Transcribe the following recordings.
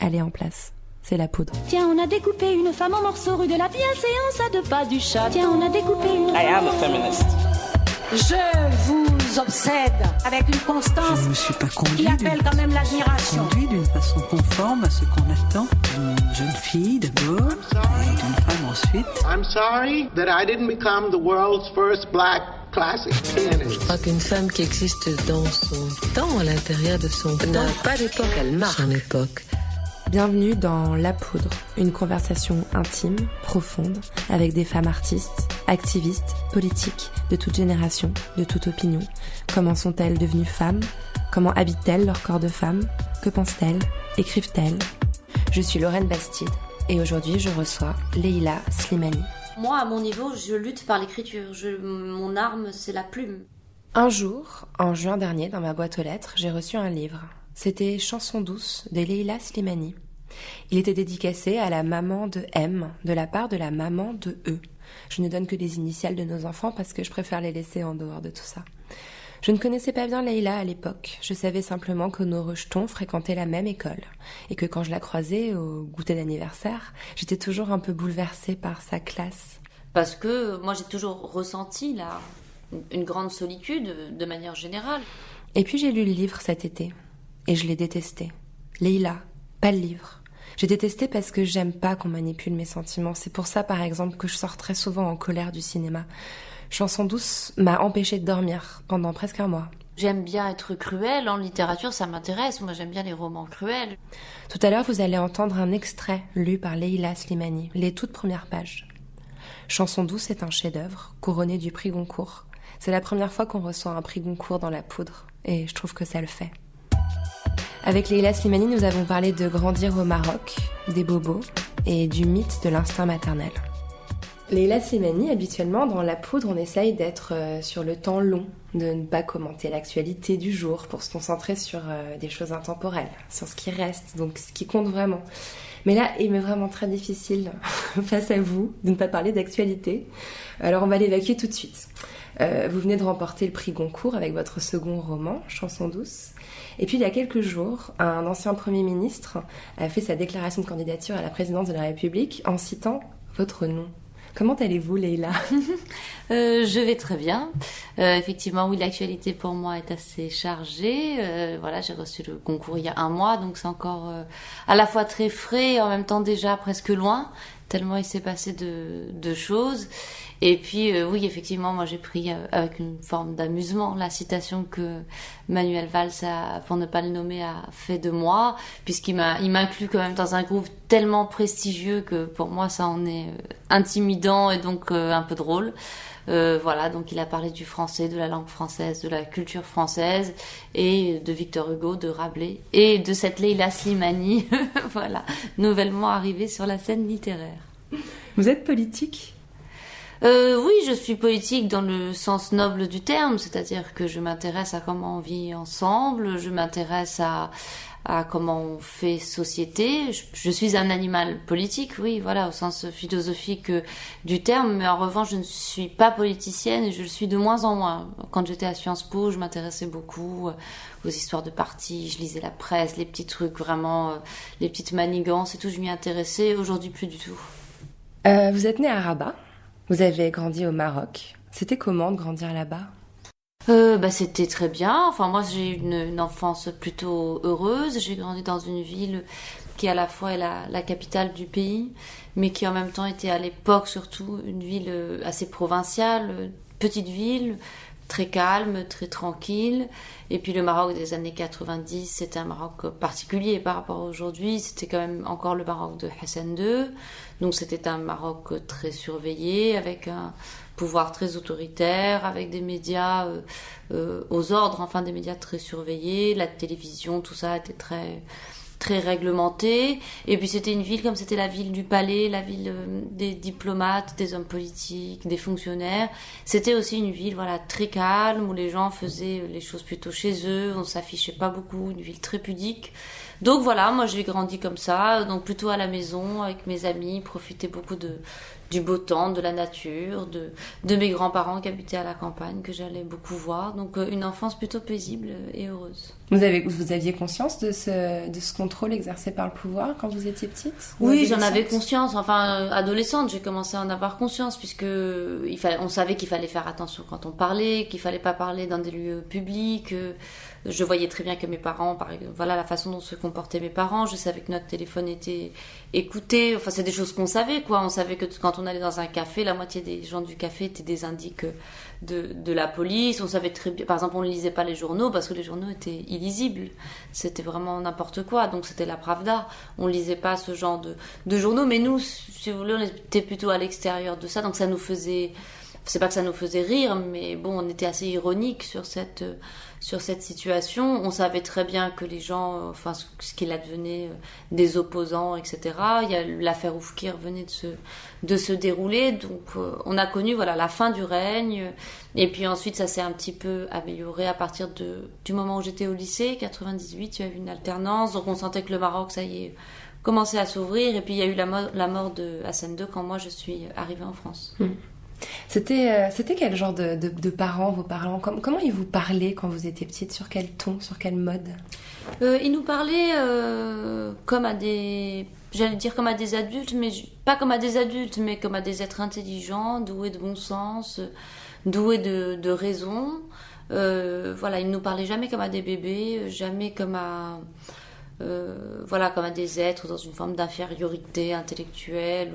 elle est en place. C'est la poudre. Tiens, on a découpé une femme en morceaux rue de la bienséance à 2 pas du chat. Tiens, on a découpé une... I am a feminist. Je vous obsède avec une constance Je ne me suis pas conduit qui appelle quand même l'admiration. conduit d'une façon conforme à ce qu'on attend d'une jeune fille d'abord et d'une femme ensuite. I'm sorry that I didn't become the world's first black classic pianist. Je crois qu'une femme qui existe dans son temps, à l'intérieur de son temps, n'a pas d'époque, elle marque son époque. Bienvenue dans La Poudre, une conversation intime, profonde, avec des femmes artistes, activistes, politiques, de toute génération, de toute opinion. Comment sont-elles devenues femmes ? Comment habitent-elles leur corps de femme ? Que pensent-elles ? Écrivent-elles ? Je suis Lorraine Bastide et aujourd'hui je reçois Leila Slimani. Moi, à mon niveau, je lutte par l'écriture. Mon arme, c'est la plume. Un jour, en juin dernier, dans ma boîte aux lettres, j'ai reçu un livre. C'était Chansons douces de Leila Slimani. Il était dédicacé à la maman de M, de la part de la maman de E. Je ne donne que les initiales de nos enfants parce que je préfère les laisser en dehors de tout ça. Je ne connaissais pas bien Leila à l'époque. Je savais simplement que nos rejetons fréquentaient la même école et que quand je la croisais au goûter d'anniversaire, j'étais toujours un peu bouleversée par sa classe. Parce que moi, j'ai toujours ressenti une grande solitude de manière générale. Et puis j'ai lu le livre cet été et je l'ai détesté. Leila, pas le livre. J'ai détesté parce que j'aime pas qu'on manipule mes sentiments. C'est pour ça, par exemple, que je sors très souvent en colère du cinéma. Chansons douces m'a empêchée de dormir pendant presque un mois. J'aime bien être cruelle. En littérature, ça m'intéresse. Moi, j'aime bien les romans cruels. Tout à l'heure, vous allez entendre un extrait lu par Leila Slimani, les toutes premières pages. Chansons douces est un chef-d'œuvre couronné du prix Goncourt. C'est la première fois qu'on reçoit un prix Goncourt dans La Poudre et je trouve que ça le fait. Avec Leila Slimani, nous avons parlé de grandir au Maroc, des bobos et du mythe de l'instinct maternel. Leila Slimani, habituellement, dans La Poudre, on essaye d'être sur le temps long, de ne pas commenter l'actualité du jour pour se concentrer sur des choses intemporelles, sur ce qui reste, donc ce qui compte vraiment. Mais là, il m'est vraiment très difficile, face à vous, de ne pas parler d'actualité. Alors on va l'évacuer tout de suite. Vous venez de remporter le prix Goncourt avec votre second roman, Chansons douces. Et puis il y a quelques jours, un ancien Premier ministre a fait sa déclaration de candidature à la présidence de la République en citant votre nom. Comment allez-vous, Leila ? Je vais très bien. Effectivement, oui, l'actualité pour moi est assez chargée. Voilà, j'ai reçu le concours il y a 1 mois, donc c'est encore à la fois très frais et en même temps déjà presque loin, tellement il s'est passé de choses. Et puis, oui, effectivement, moi j'ai pris avec une forme d'amusement la citation que Manuel Valls, pour ne pas le nommer, a fait de moi, puisqu'il m'inclut quand même dans un groupe tellement prestigieux que pour moi ça en est intimidant et donc un peu drôle. Voilà, donc il a parlé du français, de la langue française, de la culture française et de Victor Hugo, de Rabelais et de cette Leila Slimani, voilà, nouvellement arrivée sur la scène littéraire. Vous êtes politique ? Oui, je suis politique dans le sens noble du terme, c'est-à-dire que je m'intéresse à comment on vit ensemble, je m'intéresse à comment on fait société. Je suis un animal politique, oui, voilà, au sens philosophique du terme, mais en revanche, je ne suis pas politicienne et je le suis de moins en moins. Quand j'étais à Sciences Po, je m'intéressais beaucoup aux histoires de partis, je lisais la presse, les petits trucs, vraiment, les petites manigances et tout, je m'y intéressais. Aujourd'hui, plus du tout. Vous êtes née à Rabat, vous avez grandi au Maroc. C'était comment de grandir là-bas ? C'était très bien. Enfin, moi, j'ai eu une enfance plutôt heureuse. J'ai grandi dans une ville qui, à la fois, est la capitale du pays, mais qui, en même temps, était à l'époque, surtout, une ville assez provinciale, petite ville, très calme, très tranquille. Et puis, le Maroc des années 90, c'était un Maroc particulier par rapport à aujourd'hui. C'était quand même encore le Maroc de Hassan II. Donc, c'était un Maroc très surveillé, avec un pouvoir très autoritaire, avec des médias aux ordres, enfin des médias très surveillés, la télévision, tout ça était très très réglementé. Et puis c'était une ville comme c'était la ville du palais, la ville des diplomates, des hommes politiques, des fonctionnaires. C'était aussi une ville, voilà, très calme, où les gens faisaient les choses plutôt chez eux, on s'affichait pas beaucoup, une ville très pudique. Donc voilà, moi j'ai grandi comme ça, donc plutôt à la maison avec mes amis, profiter beaucoup du du beau temps, de la nature, de mes grands-parents qui habitaient à la campagne, que j'allais beaucoup voir. Donc une enfance plutôt paisible et heureuse. Vous aviez conscience de ce contrôle exercé par le pouvoir quand vous étiez petite? Oui, j'en avais conscience. Enfin, adolescente, j'ai commencé à en avoir conscience, puisque on savait qu'il fallait faire attention quand on parlait, qu'il fallait pas parler dans des lieux publics. Je voyais très bien que mes parents, par exemple, voilà la façon dont se comportaient mes parents. Je savais que notre téléphone était écouté. Enfin, c'est des choses qu'on savait, quoi. On savait que quand on allait dans un café, la moitié des gens du café étaient des indices de la police. On savait très bien, par exemple, on ne lisait pas les journaux parce que les journaux étaient illisibles. C'était vraiment n'importe quoi. Donc c'était la Pravda. On lisait pas ce genre de journaux. Mais nous, si vous voulez, on était plutôt à l'extérieur de ça. Donc ça nous faisait, c'est pas que ça nous faisait rire, mais bon, on était assez ironique sur cette situation. On savait très bien que les gens, enfin, ce qu'il advenait des opposants, etc. Il y a l'affaire Oufkir venait de se dérouler, donc on a connu, voilà, la fin du règne. Et puis ensuite, ça s'est un petit peu amélioré à partir du moment où j'étais au lycée, 98, il y a eu une alternance, donc on sentait que le Maroc, ça y est, commençait à s'ouvrir. Et puis il y a eu la mort de Hassan II quand moi je suis arrivée en France. C'était quel genre de parents, vos parents? Comment ils vous parlaient quand vous étiez petite? Sur quel ton, sur quel mode? Ils nous parlaient comme à j'allais dire comme à des adultes, mais pas comme à des adultes, mais comme à des êtres intelligents, doués de bon sens, doués de raison. Voilà, ils ne nous parlaient jamais comme à des bébés, jamais comme à... comme à des êtres dans une forme d'infériorité intellectuelle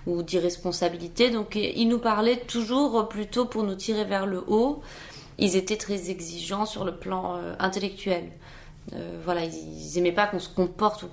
ou d'irresponsabilité. Donc ils nous parlaient toujours plutôt pour nous tirer vers le haut. Ils étaient très exigeants sur le plan intellectuel. Ils aimaient pas qu'on se comporte ou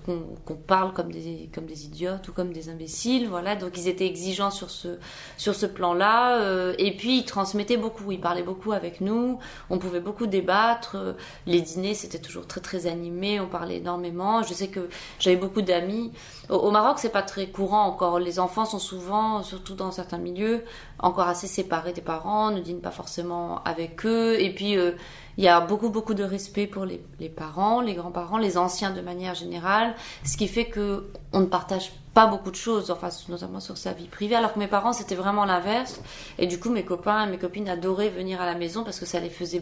qu'on parle comme des idiotes ou comme des imbéciles. Voilà, donc ils étaient exigeants sur ce plan-là. Et puis ils transmettaient beaucoup, ils parlaient beaucoup avec nous. On pouvait beaucoup débattre. Les dîners c'était toujours très très animé. On parlait énormément. Je sais que j'avais beaucoup d'amis. Au Maroc, c'est pas très courant encore. Les enfants sont souvent, surtout dans certains milieux, encore assez séparés des parents, ne dînent pas forcément avec eux. Et puis il y a beaucoup beaucoup de respect pour les parents, les grands-parents, les anciens de manière générale, ce qui fait que on ne partage pas beaucoup de choses, enfin notamment sur sa vie privée, alors que mes parents c'était vraiment l'inverse. Et du coup mes copains et mes copines adoraient venir à la maison parce que ça les faisait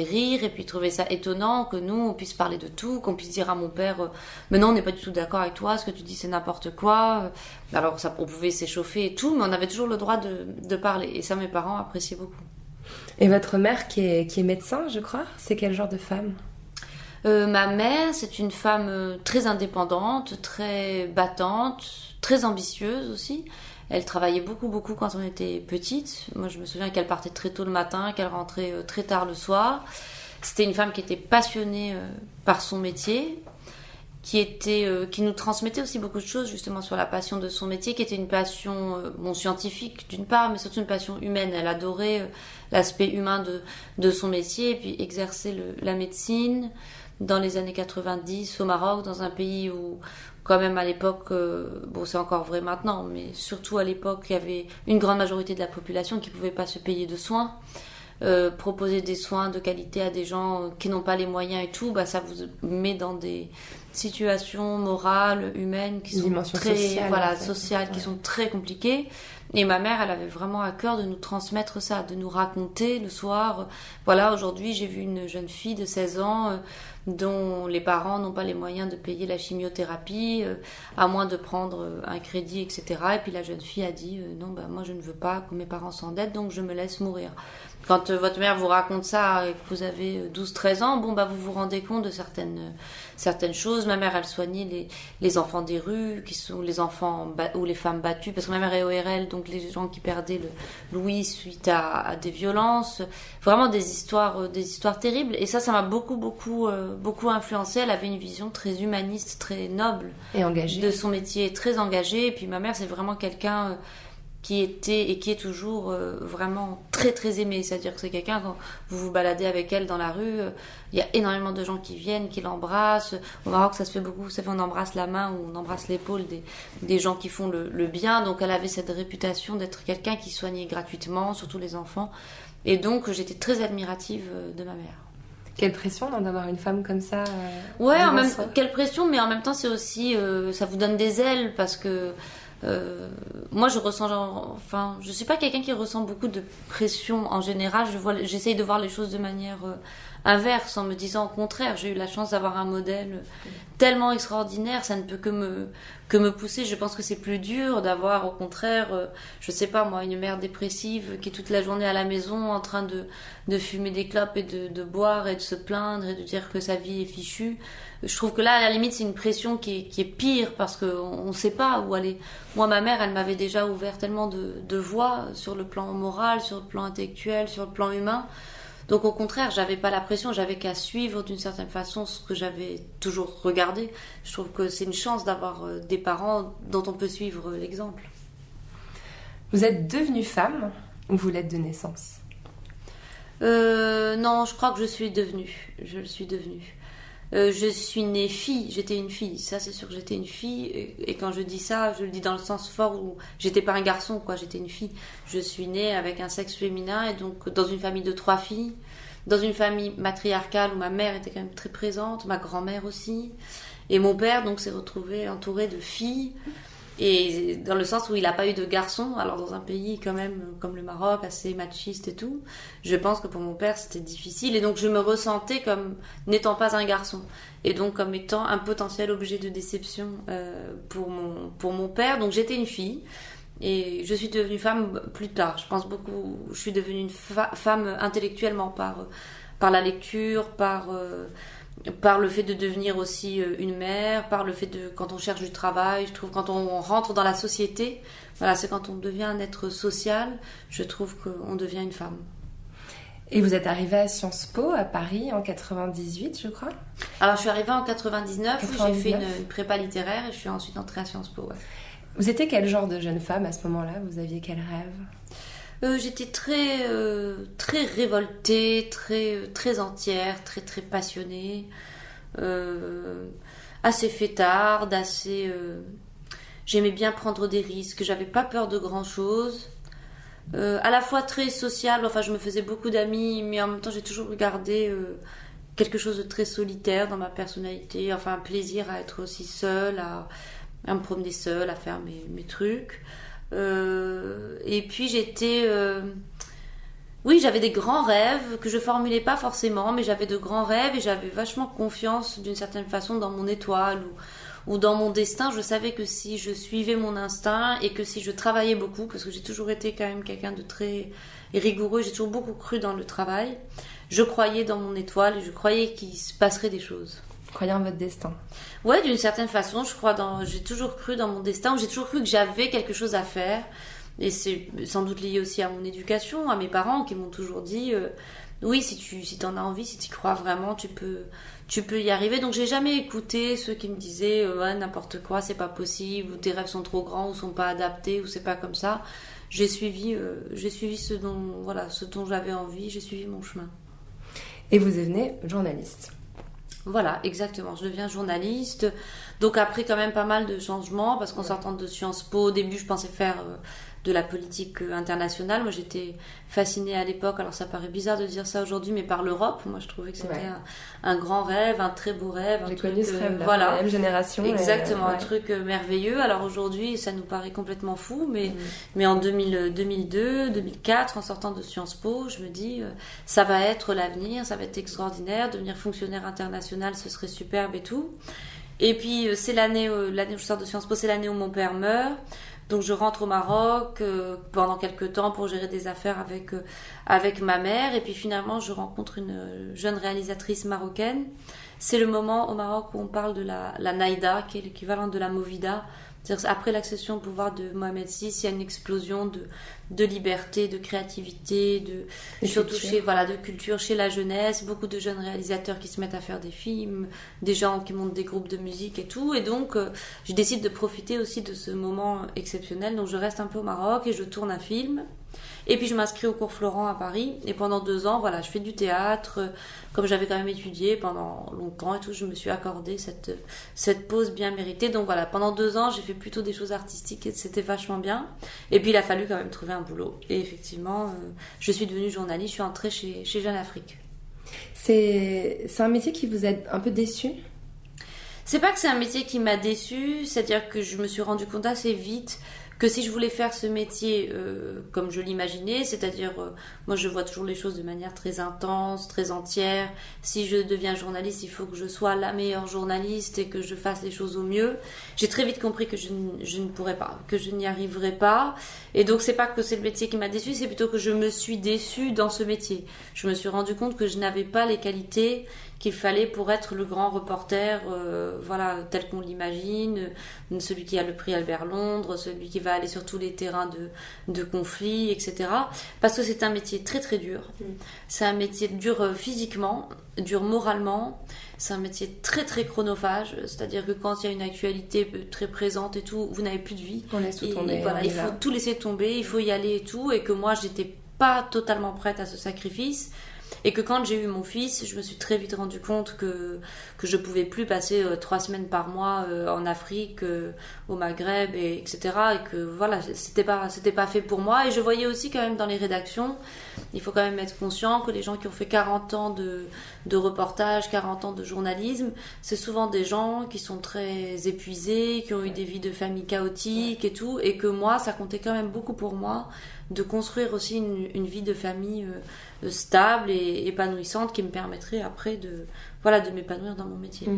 rire, et puis ils trouvaient ça étonnant que nous on puisse parler de tout, qu'on puisse dire à mon père mais non, on n'est pas du tout d'accord avec toi, ce que tu dis c'est n'importe quoi. Alors ça, on pouvait s'échauffer et tout, mais on avait toujours le droit de parler, et ça mes parents appréciaient beaucoup. Et votre mère qui est médecin, je crois, c'est quel genre de femme? Ma mère, c'est une femme très indépendante, très battante, très ambitieuse aussi. Elle travaillait beaucoup, beaucoup quand on était petite. Moi, je me souviens qu'elle partait très tôt le matin, qu'elle rentrait très tard le soir. C'était une femme qui était passionnée par son métier, qui nous transmettait aussi beaucoup de choses justement sur la passion de son métier, qui était une passion scientifique d'une part, mais surtout une passion humaine. Elle adorait l'aspect humain de son métier, et puis exercer la médecine dans les années 90 au Maroc, dans un pays où quand même à l'époque, c'est encore vrai maintenant, mais surtout à l'époque, il y avait une grande majorité de la population qui ne pouvait pas se payer de soins. Proposer des soins de qualité à des gens qui n'ont pas les moyens et tout, ça vous met dans des situations morales, humaines qui sont très sociales, qui sont très compliquées. Et ma mère, elle avait vraiment à cœur de nous transmettre ça, de nous raconter le soir. Voilà, aujourd'hui, j'ai vu une jeune fille de 16 ans dont les parents n'ont pas les moyens de payer la chimiothérapie, à moins de prendre un crédit, etc. Et puis la jeune fille a dit non, moi je ne veux pas que mes parents s'endettent, donc je me laisse mourir. Quand votre mère vous raconte ça et que vous avez 12-13 ans, vous vous rendez compte de certaines choses. Ma mère, elle soignait les enfants des rues, qui sont les enfants ou les femmes battues, parce que ma mère est ORL, donc les gens qui perdaient l'ouïe suite à des violences. Vraiment des histoires terribles. Et ça m'a beaucoup, beaucoup, beaucoup influencée. Elle avait une vision très humaniste, très noble. Et engagée. De son métier, très engagée. Et puis ma mère, c'est vraiment quelqu'un... qui était et qui est toujours vraiment très très aimé, c'est-à-dire que c'est quelqu'un, quand vous vous baladez avec elle dans la rue, il y a énormément de gens qui viennent, qui l'embrassent. Au Maroc ça se fait beaucoup, on embrasse la main ou on embrasse l'épaule des gens qui font le bien, donc elle avait cette réputation d'être quelqu'un qui soignait gratuitement, surtout les enfants, et donc j'étais très admirative de ma mère. Quelle pression d'avoir une femme comme ça. Quelle pression, mais en même temps c'est aussi, ça vous donne des ailes, parce que Moi, je ressens je suis pas quelqu'un qui ressent beaucoup de pression en général. J'essaye de voir les choses de manière inverse, en me disant au contraire, j'ai eu la chance d'avoir un modèle tellement extraordinaire, ça ne peut que me pousser. Je pense que c'est plus dur d'avoir au contraire, je sais pas moi, une mère dépressive qui est toute la journée à la maison en train de fumer des clopes et de boire et de se plaindre et de dire que sa vie est fichue. Je trouve que là, à la limite, c'est une pression qui est pire parce qu'on ne sait pas où aller. Moi, ma mère, elle m'avait déjà ouvert tellement de voies sur le plan moral, sur le plan intellectuel, sur le plan humain. Donc au contraire, j'avais pas la pression, j'avais qu'à suivre d'une certaine façon ce que j'avais toujours regardé. Je trouve que c'est une chance d'avoir des parents dont on peut suivre l'exemple. Vous êtes devenue femme ou vous l'êtes de naissance ? Non, je crois que je le suis devenue. Je suis née fille, j'étais une fille, ça c'est sûr que j'étais une fille, et quand je dis ça, je le dis dans le sens fort où j'étais pas un garçon, quoi, j'étais une fille. Je suis née avec un sexe féminin, et donc dans une famille de 3 filles, dans une famille matriarcale où ma mère était quand même très présente, ma grand-mère aussi, et mon père donc s'est retrouvé entouré de filles, et dans le sens où il n'a pas eu de garçon. Alors dans un pays quand même comme le Maroc, assez machiste et tout, je pense que pour mon père c'était difficile, et donc je me ressentais comme n'étant pas un garçon, et donc comme étant un potentiel objet de déception pour mon père. Donc j'étais une fille, et je suis devenue femme plus tard. Je pense beaucoup, je suis devenue une femme intellectuellement par la lecture, par le fait de devenir aussi une mère, par le fait de, quand on cherche du travail, je trouve, quand on rentre dans la société, voilà, c'est quand on devient un être social, je trouve qu'on devient une femme. Et vous êtes arrivée à Sciences Po à Paris en 98, je crois ? Alors je suis arrivée en 99, j'ai fait une prépa littéraire et je suis ensuite entrée à Sciences Po. Ouais. Vous étiez quel genre de jeune femme à ce moment-là ? Vous aviez quel rêve ? J'étais très révoltée, très entière, très passionnée, assez fêtarde, j'aimais bien prendre des risques, j'avais pas peur de grand chose, à la fois très sociable, enfin je me faisais beaucoup d'amis, mais en même temps j'ai toujours regardé quelque chose de très solitaire dans ma personnalité, enfin un plaisir à être aussi seule, à me promener seule, à faire mes trucs. Et puis j'avais des grands rêves que je formulais pas forcément, mais j'avais de grands rêves et j'avais vachement confiance d'une certaine façon dans mon étoile ou dans mon destin. Je savais que si je suivais mon instinct et que si je travaillais beaucoup, parce que j'ai toujours été quand même quelqu'un de très rigoureux, j'ai toujours beaucoup cru dans le travail, je croyais dans mon étoile et je croyais qu'il se passerait des choses. Croyez en votre destin. Ouais, d'une certaine façon, j'ai toujours cru dans mon destin, ou j'ai toujours cru que j'avais quelque chose à faire. Et c'est sans doute lié aussi à mon éducation, à mes parents qui m'ont toujours dit oui, si t'en as envie, si t'y crois vraiment, tu peux y arriver. Donc j'ai jamais écouté ceux qui me disaient ouais, n'importe quoi, c'est pas possible, ou tes rêves sont trop grands, ou sont pas adaptés, ou c'est pas comme ça. J'ai suivi ce dont j'avais envie, j'ai suivi mon chemin. Et vous devenez journaliste. Voilà, exactement. Je deviens journaliste. Donc après, quand même pas mal de changements, parce qu'en sortant de Sciences Po, au début, je pensais faire de la politique internationale. Moi, j'étais fascinée à l'époque, alors ça paraît bizarre de dire ça aujourd'hui, mais par l'Europe. Moi, je trouvais que c'était un grand rêve, un très beau rêve. J'ai connu ce rêve-là, voilà. La même génération. Exactement, un truc merveilleux. Alors aujourd'hui, ça nous paraît complètement fou, mais en 2002, 2004, en sortant de Sciences Po, je me dis, ça va être l'avenir, ça va être extraordinaire, devenir fonctionnaire international, ce serait superbe et tout. Et puis, c'est l'année où je sors de Sciences Po, c'est l'année où mon père meurt. Donc je rentre au Maroc pendant quelques temps pour gérer des affaires avec ma mère, et puis finalement je rencontre une jeune réalisatrice marocaine. C'est le moment au Maroc où on parle de la Naïda, qui est l'équivalent de la Movida. C'est-à-dire après l'accession au pouvoir de Mohamed VI, il y a une explosion de liberté, de créativité, de culture chez la jeunesse, beaucoup de jeunes réalisateurs qui se mettent à faire des films, des gens qui montent des groupes de musique et tout. Et donc, je décide de profiter aussi de ce moment exceptionnel. Donc, je reste un peu au Maroc et je tourne un film. Et puis je m'inscris au cours Florent à Paris, et pendant 2 ans, voilà, je fais du théâtre. Comme j'avais quand même étudié pendant longtemps et tout, je me suis accordé cette pause bien méritée. Donc voilà, pendant 2 ans, j'ai fait plutôt des choses artistiques et c'était vachement bien. Et puis il a fallu quand même trouver un boulot. Et effectivement, je suis devenue journaliste, je suis entrée chez Jeune Afrique. C'est un métier qui vous a un peu déçu ? C'est pas que c'est un métier qui m'a déçue, c'est-à-dire que je me suis rendu compte assez vite que si je voulais faire ce métier comme je l'imaginais, c'est-à-dire, moi je vois toujours les choses de manière très intense, très entière. Si je deviens journaliste, il faut que je sois la meilleure journaliste et que je fasse les choses au mieux. J'ai très vite compris que je ne pourrais pas, que je n'y arriverais pas. Et donc c'est pas que c'est le métier qui m'a déçue, c'est plutôt que je me suis déçue dans ce métier. Je me suis rendu compte que je n'avais pas les qualités qu'il fallait pour être le grand reporter, voilà, tel qu'on l'imagine, celui qui a le prix Albert Londres, celui qui va aller sur tous les terrains de conflit, etc. Parce que c'est un métier très très dur. C'est un métier dur physiquement, dur moralement. C'est un métier très très chronophage, c'est-à-dire que quand il y a une actualité très présente et tout, vous n'avez plus de vie. On laisse tout tomber. Voilà, il faut tout laisser tomber, il faut y aller et tout, et que moi j'étais pas totalement prête à ce sacrifice. Et que quand j'ai eu mon fils, je me suis très vite rendu compte que je pouvais plus passer 3 semaines par mois en Afrique, au Maghreb, etc. Et que voilà, c'était pas fait pour moi. Et je voyais aussi quand même dans les rédactions, il faut quand même être conscient que les gens qui ont fait 40 ans de reportage, 40 ans de journalisme, c'est souvent des gens qui sont très épuisés, qui ont eu des vies de famille chaotiques et tout. Et que moi, ça comptait quand même beaucoup pour moi de construire aussi une vie de famille stable et épanouissante qui me permettrait après de m'épanouir dans mon métier.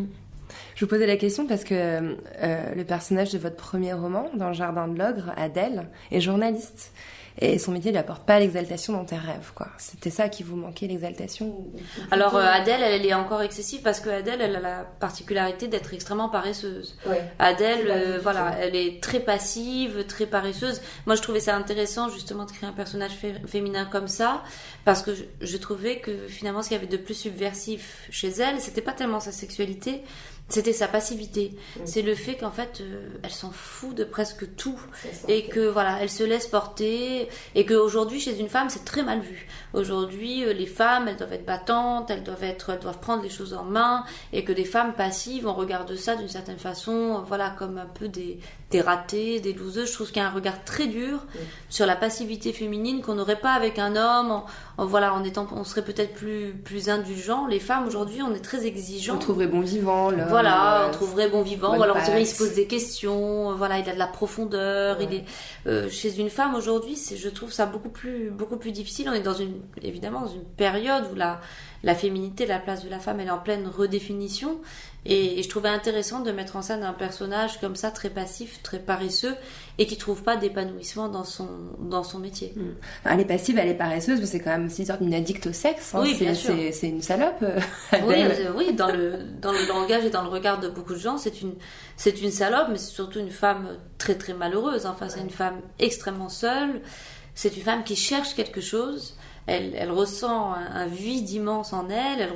Je vous posais la question parce que le personnage de votre premier roman, Dans le jardin de l'ogre, Adèle, est journaliste. Et son métier lui apporte pas l'exaltation dans tes rêves, quoi. C'était ça qui vous manquait, l'exaltation? Alors Adèle, elle est encore excessive parce que Adèle, elle a la particularité d'être extrêmement paresseuse. Ouais. Adèle, voilà, elle est très passive, très paresseuse. Moi, je trouvais ça intéressant justement de créer un personnage féminin comme ça parce que je trouvais que finalement, ce qu'il y avait de plus subversif chez elle, c'était pas tellement sa sexualité. C'était sa passivité. C'est le fait qu'en fait, elle s'en fout de presque tout. Et que voilà, elle se laisse porter. Et qu'aujourd'hui, chez une femme, c'est très mal vu. Aujourd'hui, les femmes, elles doivent être battantes, elles doivent prendre les choses en main. Et que les femmes passives, on regarde ça d'une certaine façon, voilà, comme un peu des ratées, des loseuses. Je trouve qu'il y a un regard très dur sur la passivité féminine qu'on n'aurait pas avec un homme. On serait peut-être plus indulgent. Les femmes, aujourd'hui, on est très exigeants. On trouverait bon vivant, on trouverait bon vivant, ou alors on dirait il se pose des questions, voilà, il a de la profondeur, il est chez une femme aujourd'hui, je trouve ça beaucoup plus difficile. On est évidemment dans une période où la féminité, la place de la femme, elle est en pleine redéfinition, et je trouvais intéressant de mettre en scène un personnage comme ça, très passif, très paresseux, et qui trouve pas d'épanouissement dans son métier. Elle est passive, elle est paresseuse, mais c'est quand même aussi une sorte d'une addict au sexe. Hein. Oui, bien sûr. C'est une salope. Oui, dans le langage et dans le regard de beaucoup de gens, c'est une salope, mais c'est surtout une femme très très malheureuse. Enfin, c'est une femme extrêmement seule. C'est une femme qui cherche quelque chose. Elle ressent un vide immense en elle. Elle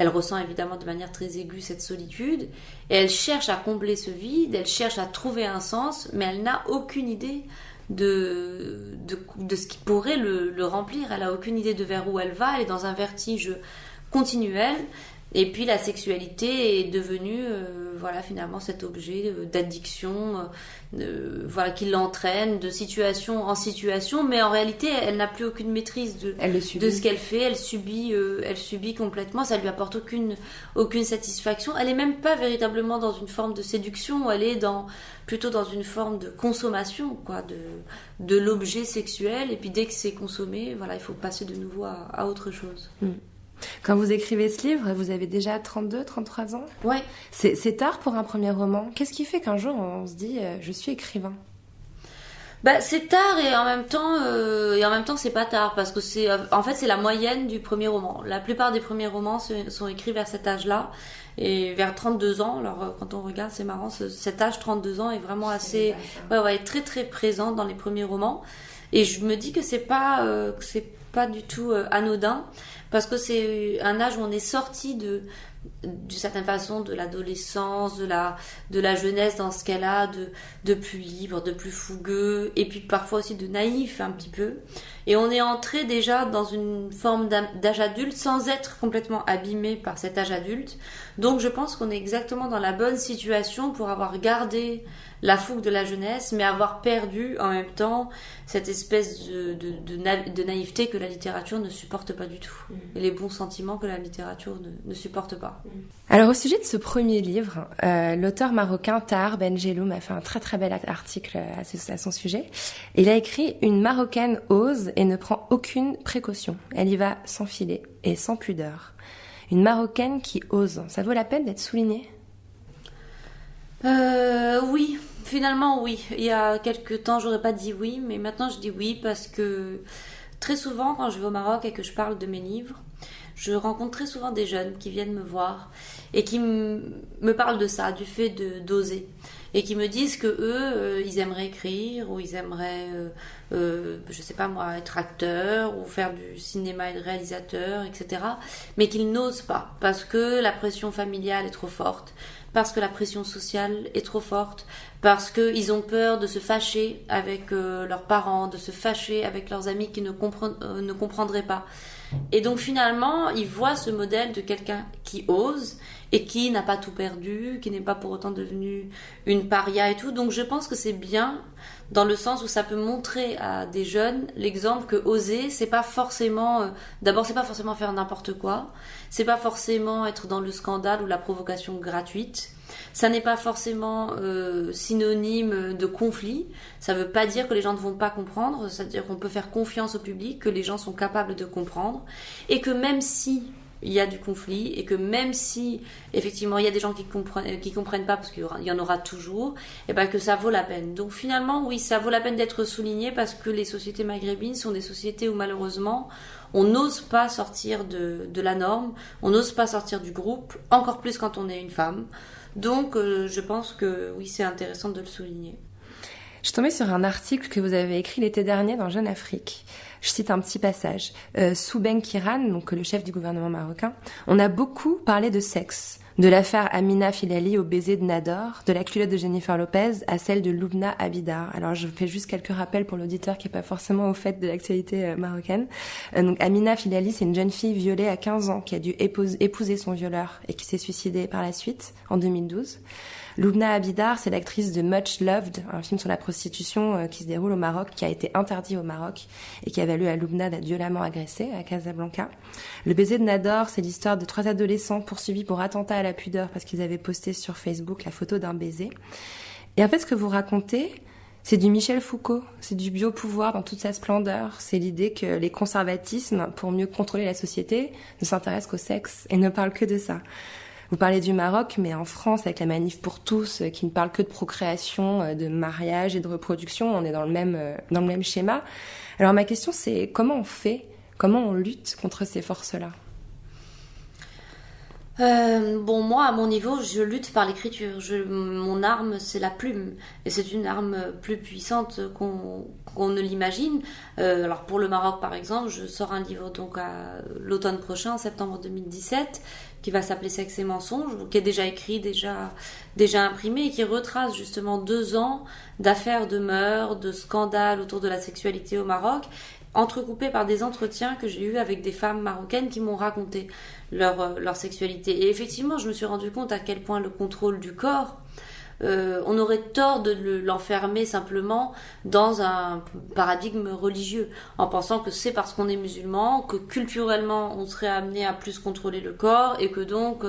ressent évidemment de manière très aiguë cette solitude. Et elle cherche à combler ce vide. Elle cherche à trouver un sens, mais elle n'a aucune idée de ce qui pourrait le remplir. Elle a aucune idée de vers où elle va. Elle est dans un vertige continuel. Et puis la sexualité est devenue finalement cet objet d'addiction qui l'entraîne de situation en situation, mais en réalité elle n'a plus aucune maîtrise de ce qu'elle fait. Elle subit complètement, ça lui apporte aucune satisfaction. Elle est même pas véritablement dans une forme de séduction, elle est plutôt dans une forme de consommation, quoi, de l'objet sexuel, et puis dès que c'est consommé, voilà, il faut passer de nouveau à autre chose. Quand vous écrivez ce livre, vous avez déjà 32, 33 ans? Ouais. C'est tard pour un premier roman. Qu'est-ce qui fait qu'un jour on se dit je suis écrivain? C'est tard et en même temps c'est pas tard parce que c'est la moyenne du premier roman. La plupart des premiers romans sont écrits vers cet âge-là et vers 32 ans. Alors quand on regarde, c'est marrant, cet âge 32 ans est vraiment assez très très présent dans les premiers romans. Et je me dis que c'est pas du tout anodin parce que c'est un âge où on est sorti d'une certaine façon de l'adolescence, de la jeunesse dans ce qu'elle a de plus libre, de plus fougueux, et puis parfois aussi de naïf un petit peu. Et on est entré déjà dans une forme d'âge adulte sans être complètement abîmé par cet âge adulte. Donc je pense qu'on est exactement dans la bonne situation pour avoir gardé la fougue de la jeunesse, mais avoir perdu en même temps cette espèce de naïveté que la littérature ne supporte pas du tout. et les bons sentiments que la littérature ne supporte pas. Alors au sujet de ce premier livre, l'auteur marocain Tahar Benjeloun a fait un très très bel article à son sujet. Il a écrit « Une Marocaine ose et ne prend aucune précaution. Elle y va sans filet et sans pudeur. Une Marocaine qui ose. Ça vaut la peine d'être soulignée ?» Oui, finalement oui. Il y a quelques temps, j'aurais pas dit oui, mais maintenant je dis oui parce que très souvent, quand je vais au Maroc et que je parle de mes livres, je rencontre très souvent des jeunes qui viennent me voir et qui me parlent de ça, du fait d'oser. Et qui me disent que eux, ils aimeraient écrire ou ils aimeraient, je sais pas moi, être acteur ou faire du cinéma et de réalisateur, etc. Mais qu'ils n'osent pas parce que la pression familiale est trop forte, parce que la pression sociale est trop forte, parce qu'ils ont peur de se fâcher avec leurs parents, de se fâcher avec leurs amis qui ne comprendraient pas. Et donc finalement, ils voient ce modèle de quelqu'un qui ose et qui n'a pas tout perdu, qui n'est pas pour autant devenu une paria et tout. Donc je pense que c'est bien dans le sens où ça peut montrer à des jeunes l'exemple que oser, c'est pas forcément... d'abord, c'est pas forcément faire n'importe quoi. C'est pas forcément être dans le scandale ou la provocation gratuite. Ça n'est pas forcément synonyme de conflit. Ça veut pas dire que les gens ne vont pas comprendre. C'est-à-dire qu'on peut faire confiance au public, que les gens sont capables de comprendre. Et que même si il y a du conflit et que même si effectivement il y a des gens qui comprennent pas parce qu'il y en aura toujours, et ben que ça vaut la peine. Donc finalement oui, ça vaut la peine d'être souligné parce que les sociétés maghrébines sont des sociétés où malheureusement on n'ose pas sortir de la norme, on n'ose pas sortir du groupe, encore plus quand on est une femme. Donc je pense que oui, c'est intéressant de le souligner. Je suis tombée sur un article que vous avez écrit l'été dernier dans Jeune Afrique. Je cite un petit passage. Sous Ben Kiran, donc le chef du gouvernement marocain, on a beaucoup parlé de sexe. De l'affaire Amina Filali au baiser de Nador, de la culotte de Jennifer Lopez à celle de Loubna Abidar. Alors je fais juste quelques rappels pour l'auditeur qui est pas forcément au fait de l'actualité marocaine. Donc Amina Filali, c'est une jeune fille violée à 15 ans qui a dû épouser son violeur et qui s'est suicidée par la suite en 2012. Loubna Abidar, c'est l'actrice de Much Loved, un film sur la prostitution qui se déroule au Maroc, qui a été interdit au Maroc et qui a valu à Loubna d'être violemment agressée à Casablanca. Le baiser de Nador, c'est l'histoire de 3 adolescents poursuivis pour attentat à la pudeur parce qu'ils avaient posté sur Facebook la photo d'un baiser. Et en fait, ce que vous racontez, c'est du Michel Foucault, c'est du biopouvoir dans toute sa splendeur. C'est l'idée que les conservatismes, pour mieux contrôler la société, ne s'intéressent qu'au sexe et ne parlent que de ça. Vous parlez du Maroc, mais en France, avec la Manif pour tous, qui ne parle que de procréation, de mariage et de reproduction, on est dans le même schéma. Alors ma question, c'est comment on fait, comment on lutte contre ces forces-là ? Moi, à mon niveau, je lutte par l'écriture. Mon arme, c'est la plume. Et c'est une arme plus puissante qu'on ne l'imagine. Alors, pour le Maroc, par exemple, je sors un livre donc à l'automne prochain, en septembre 2017, qui va s'appeler Sexe et mensonges, qui est déjà écrit, déjà imprimé, et qui retrace justement 2 ans d'affaires de meurtres, de scandales autour de la sexualité au Maroc, entrecoupés par des entretiens que j'ai eus avec des femmes marocaines qui m'ont raconté leur sexualité. Et effectivement, je me suis rendu compte à quel point le contrôle du corps, on aurait tort de l'enfermer simplement dans un paradigme religieux, en pensant que c'est parce qu'on est musulman que culturellement on serait amené à plus contrôler le corps et que donc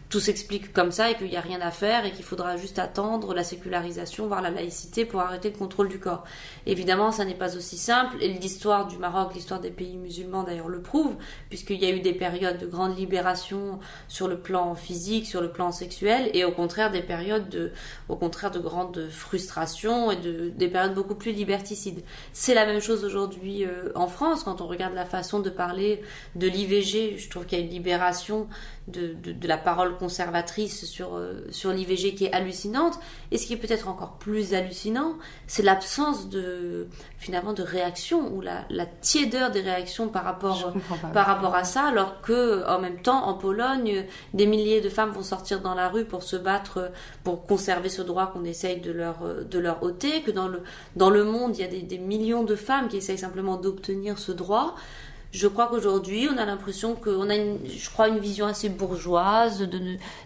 tout s'explique comme ça et qu'il n'y a rien à faire et qu'il faudra juste attendre la sécularisation, voire la laïcité pour arrêter le contrôle du corps. Évidemment, ça n'est pas aussi simple et l'histoire du Maroc, l'histoire des pays musulmans d'ailleurs le prouve, puisqu'il y a eu des périodes de grande libération sur le plan physique, sur le plan sexuel et au contraire des périodes de grande frustration et des périodes beaucoup plus liberticides. C'est la même chose aujourd'hui en France, quand on regarde la façon de parler de l'IVG, je trouve qu'il y a une libération de la parole conservatrice sur l'IVG qui est hallucinante. Et ce qui est peut-être encore plus hallucinant, c'est l'absence de réaction ou la tiédeur des réactions par rapport à ça, alors que en même temps en Pologne des milliers de femmes vont sortir dans la rue pour se battre pour conserver ce droit qu'on essaye de leur ôter, que dans le monde il y a des millions de femmes qui essayent simplement d'obtenir ce droit. Je crois qu'aujourd'hui, on a l'impression qu'on a une vision assez bourgeoise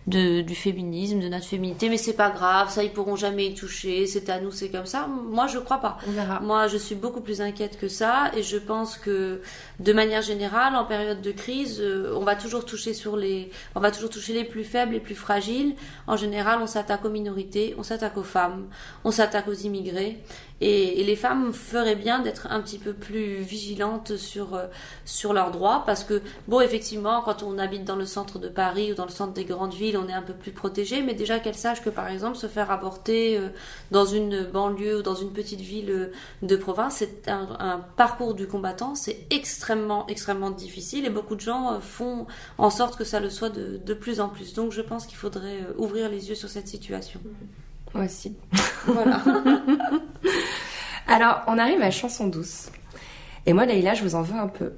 du féminisme, de notre féminité, mais c'est pas grave, ça ils pourront jamais y toucher, c'est à nous, c'est comme ça. Moi, je crois pas. On verra. Moi, je suis beaucoup plus inquiète que ça, et je pense que, de manière générale, en période de crise, on va toujours toucher les plus faibles, les plus fragiles. En général, on s'attaque aux minorités, on s'attaque aux femmes, on s'attaque aux immigrés. Et les femmes feraient bien d'être un petit peu plus vigilantes sur leurs droits, parce que, bon, effectivement, quand on habite dans le centre de Paris ou dans le centre des grandes villes, on est un peu plus protégé, mais déjà qu'elles sachent que, par exemple, se faire avorter dans une banlieue ou dans une petite ville de province, c'est un parcours du combattant, c'est extrêmement, extrêmement difficile, et beaucoup de gens font en sorte que ça le soit de plus en plus. Donc, je pense qu'il faudrait ouvrir les yeux sur cette situation. Moi aussi. Voilà. Alors, on arrive à Chanson douce. Et moi, Leïla, je vous en veux un peu.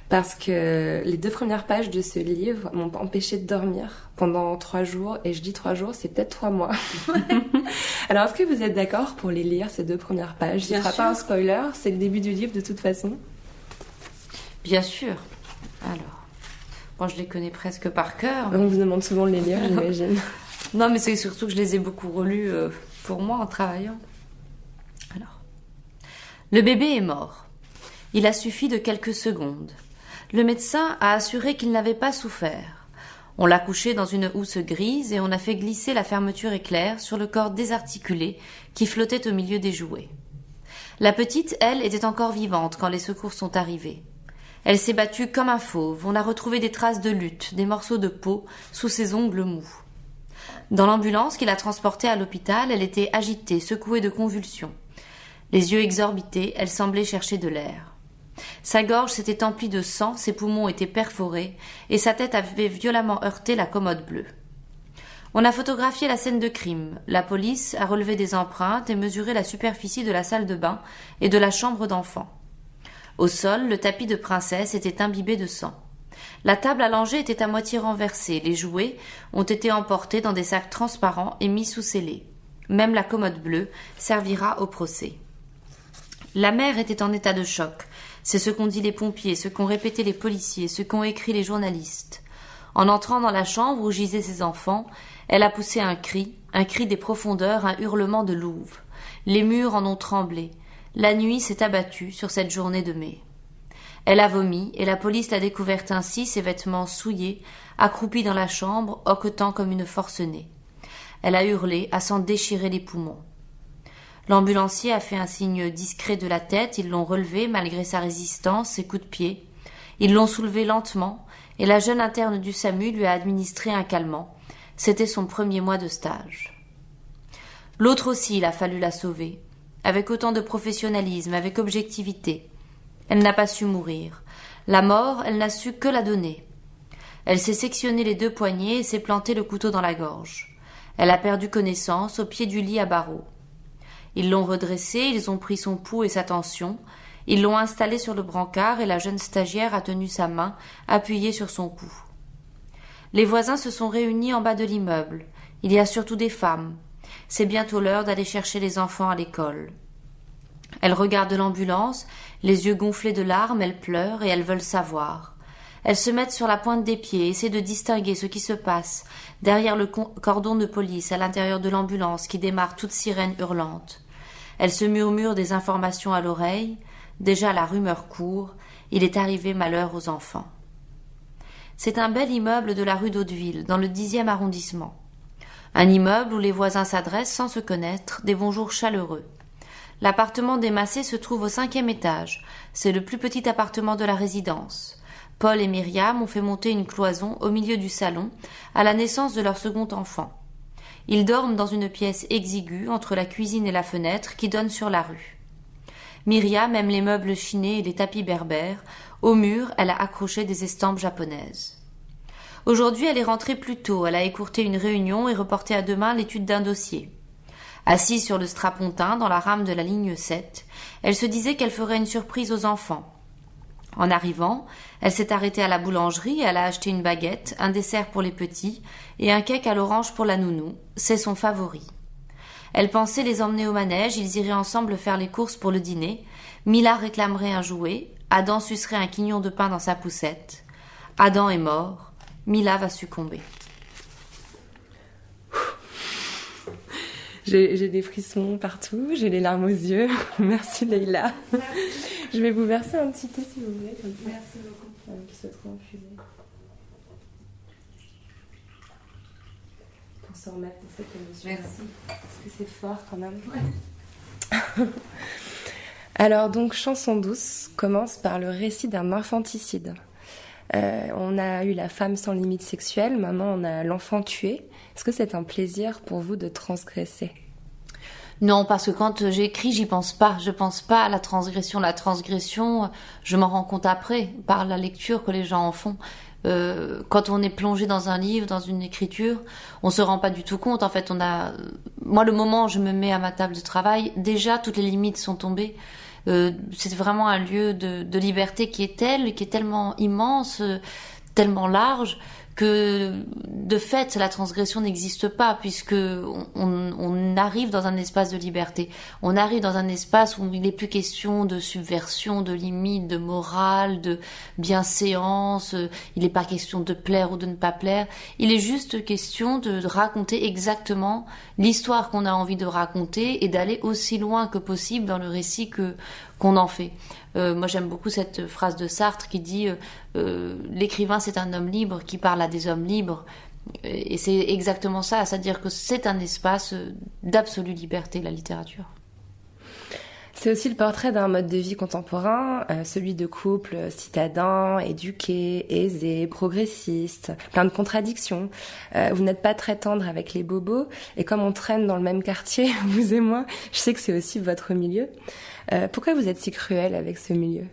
Parce que les 2 premières pages de ce livre m'ont empêché de dormir pendant 3 jours. Et je dis 3 jours, c'est peut-être 3 mois. Alors, est-ce que vous êtes d'accord pour les lire, ces 2 premières pages? Ce ne sera pas un spoiler, c'est le début du livre de toute façon. Bien sûr. Alors, bon, je les connais presque par cœur. On vous demande souvent de les lire, j'imagine. Non, mais c'est surtout que je les ai beaucoup relus pour moi en travaillant. Alors, le bébé est mort. Il a suffi de quelques secondes. Le médecin a assuré qu'il n'avait pas souffert. On l'a couché dans une housse grise et on a fait glisser la fermeture éclair sur le corps désarticulé qui flottait au milieu des jouets. La petite, elle, était encore vivante quand les secours sont arrivés. Elle s'est battue comme un fauve. On a retrouvé des traces de lutte, des morceaux de peau sous ses ongles mous. Dans l'ambulance qui l'a transportée à l'hôpital, elle était agitée, secouée de convulsions. Les yeux exorbités, elle semblait chercher de l'air. Sa gorge s'était emplie de sang, ses poumons étaient perforés, et sa tête avait violemment heurté la commode bleue. On a photographié la scène de crime. La police a relevé des empreintes et mesuré la superficie de la salle de bain et de la chambre d'enfant. Au sol, le tapis de princesse était imbibé de sang. La table allongée était à moitié renversée, les jouets ont été emportés dans des sacs transparents et mis sous scellés. Même la commode bleue servira au procès. La mère était en état de choc. C'est ce qu'ont dit les pompiers, ce qu'ont répété les policiers, ce qu'ont écrit les journalistes. En entrant dans la chambre où gisaient ses enfants, elle a poussé un cri des profondeurs, un hurlement de louve. Les murs en ont tremblé. La nuit s'est abattue sur cette journée de mai. Elle a vomi, et la police l'a découverte ainsi, ses vêtements souillés, accroupie dans la chambre, hoquetant comme une forcenée. Elle a hurlé, à s'en déchirer les poumons. L'ambulancier a fait un signe discret de la tête, ils l'ont relevée malgré sa résistance, ses coups de pied. Ils l'ont soulevée lentement, et la jeune interne du SAMU lui a administré un calmant. C'était son 1er mois de stage. L'autre aussi, il a fallu la sauver, avec autant de professionnalisme, avec objectivité. Elle n'a pas su mourir. La mort, elle n'a su que la donner. Elle s'est sectionné les 2 poignets et s'est planté le couteau dans la gorge. Elle a perdu connaissance au pied du lit à barreaux. Ils l'ont redressée, ils ont pris son pouls et sa tension, ils l'ont installée sur le brancard et la jeune stagiaire a tenu sa main appuyée sur son cou. Les voisins se sont réunis en bas de l'immeuble. Il y a surtout des femmes. C'est bientôt l'heure d'aller chercher les enfants à l'école. Elles regardent l'ambulance, les yeux gonflés de larmes, elles pleurent et elles veulent savoir. Elles se mettent sur la pointe des pieds, essaient de distinguer ce qui se passe derrière le cordon de police à l'intérieur de l'ambulance qui démarre toute sirène hurlante. Elles se murmurent des informations à l'oreille. Déjà la rumeur court, il est arrivé malheur aux enfants. C'est un bel immeuble de la rue d'Hauteville, dans le 10e arrondissement. Un immeuble où les voisins s'adressent sans se connaître, des bonjours chaleureux. L'appartement des Massé se trouve au 5e étage. C'est le plus petit appartement de la résidence. Paul et Myriam ont fait monter une cloison au milieu du salon à la naissance de leur second enfant. Ils dorment dans une pièce exiguë entre la cuisine et la fenêtre qui donne sur la rue. Myriam aime les meubles chinés et les tapis berbères. Au mur, elle a accroché des estampes japonaises. Aujourd'hui, elle est rentrée plus tôt. Elle a écourté une réunion et reporté à demain l'étude d'un dossier. Assise sur le strapontin dans la rame de la ligne 7, elle se disait qu'elle ferait une surprise aux enfants. En arrivant, elle s'est arrêtée à la boulangerie et elle a acheté une baguette, un dessert pour les petits et un cake à l'orange pour la nounou. C'est son favori. Elle pensait les emmener au manège, ils iraient ensemble faire les courses pour le dîner. Mila réclamerait un jouet. Adam sucerait un quignon de pain dans sa poussette. Adam est mort. Mila va succomber. J'ai des frissons partout, j'ai les larmes aux yeux. Merci Leïla. Je vais vous verser un petit thé si vous voulez. Merci beaucoup. Qui se trouve infusé. Pour se remettre dans cette émotion. Merci. Parce que c'est fort quand même. Ouais. Alors donc, Chanson douce commence par le récit d'un infanticide. On a eu la femme sans limite sexuelle, maintenant on a l'enfant tué. Est-ce que c'est un plaisir pour vous de transgresser ? Non, parce que quand j'écris, j'y pense pas. Je pense pas à la transgression. La transgression, je m'en rends compte après, par la lecture que les gens en font. Quand on est plongé dans un livre, dans une écriture, on se rend pas du tout compte. En fait, moi, le moment où je me mets à ma table de travail, déjà, toutes les limites sont tombées. C'est vraiment un lieu de liberté qui est tellement immense, tellement large, que de fait la transgression n'existe pas, puisque on arrive dans un espace de liberté. On arrive dans un espace où il n'est plus question de subversion, de limite, de morale, de bienséance. Il n'est pas question de plaire ou de ne pas plaire. Il est juste question de raconter exactement l'histoire qu'on a envie de raconter et d'aller aussi loin que possible dans le récit qu'on en fait. Moi, j'aime beaucoup cette phrase de Sartre qui dit l'écrivain, c'est un homme libre qui parle à des hommes libres. Et c'est exactement ça, c'est-à-dire que c'est un espace d'absolue liberté, la littérature. C'est aussi le portrait d'un mode de vie contemporain, celui de couples citadins, éduqués, aisés, progressistes, plein de contradictions. Vous n'êtes pas très tendre avec les bobos, et comme on traîne dans le même quartier, vous et moi, je sais que c'est aussi votre milieu. Pourquoi vous êtes si cruel avec ce milieu ?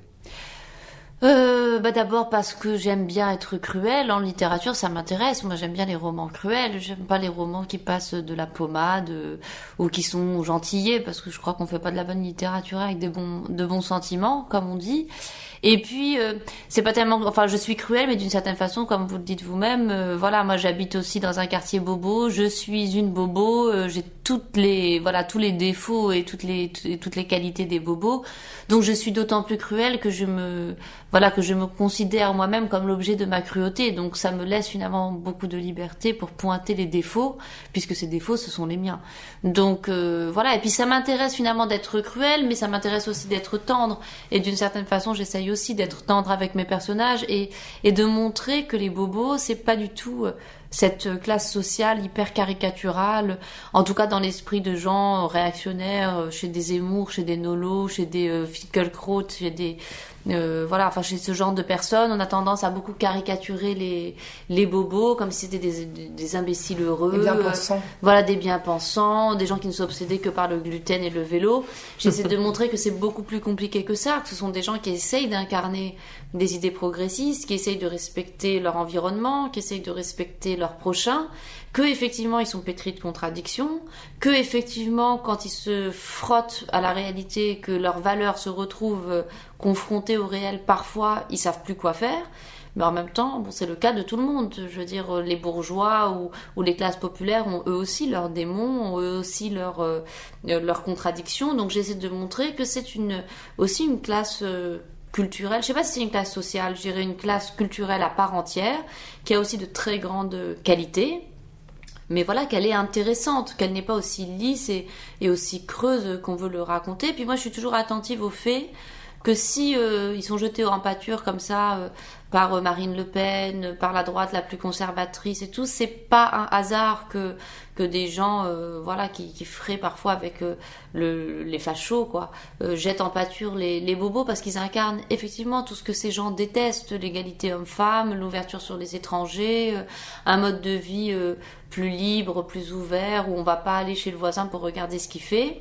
D'abord parce que j'aime bien être cruelle. En littérature, ça m'intéresse. Moi, j'aime bien les romans cruels. J'aime pas les romans qui passent de la pommade ou qui sont gentillés, parce que je crois qu'on fait pas de la bonne littérature avec de bons sentiments, comme on dit. Et puis, c'est pas tellement... Enfin, je suis cruelle, mais d'une certaine façon, comme vous le dites vous-même, voilà, moi j'habite aussi dans un quartier bobo, je suis une bobo, j'ai tous les défauts et toutes les qualités des bobos. Donc je suis d'autant plus cruelle que je me considère moi-même comme l'objet de ma cruauté. Donc ça me laisse finalement beaucoup de liberté pour pointer les défauts, puisque ces défauts, ce sont les miens. Donc voilà, et puis ça m'intéresse finalement d'être cruelle, mais ça m'intéresse aussi d'être tendre. Et d'une certaine façon, j'essaye aussi d'être tendre avec mes personnages et de montrer que les bobos, c'est pas du tout cette classe sociale hyper caricaturale, en tout cas dans l'esprit de gens réactionnaires, chez des Zemmour, chez des Nolo, chez des Finkielkraut, chez des chez ce genre de personnes, on a tendance à beaucoup caricaturer les bobos comme si c'était des imbéciles heureux, des bien-pensants. Des bien-pensants, des gens qui ne sont obsédés que par le gluten et le vélo. J'essaie de montrer que c'est beaucoup plus compliqué que ça, que ce sont des gens qui essayent d'incarner des idées progressistes, qui essayent de respecter leur environnement, qui essayent de respecter leur prochain, que effectivement ils sont pétris de contradictions, que effectivement quand ils se frottent à la réalité, que leurs valeurs se retrouvent confrontées au réel, parfois ils savent plus quoi faire. Mais en même temps, c'est le cas de tout le monde. Je veux dire, les bourgeois ou les classes populaires ont eux aussi leurs démons, ont eux aussi leurs contradictions. Donc j'essaie de montrer que c'est aussi une classe culturelle. Je sais pas si c'est une classe sociale, je dirais une classe culturelle à part entière, qui a aussi de très grandes qualités. Mais voilà, qu'elle est intéressante, qu'elle n'est pas aussi lisse et aussi creuse qu'on veut le raconter. Puis moi, je suis toujours attentive au fait que si ils sont jetés en pâture comme ça par Marine Le Pen, par la droite la plus conservatrice et tout, c'est pas un hasard que des gens qui feraient parfois avec les fachos jettent en pâture les bobos, parce qu'ils incarnent effectivement tout ce que ces gens détestent: l'égalité homme-femme, l'ouverture sur les étrangers, un mode de vie plus libre, plus ouvert, où on va pas aller chez le voisin pour regarder ce qu'il fait.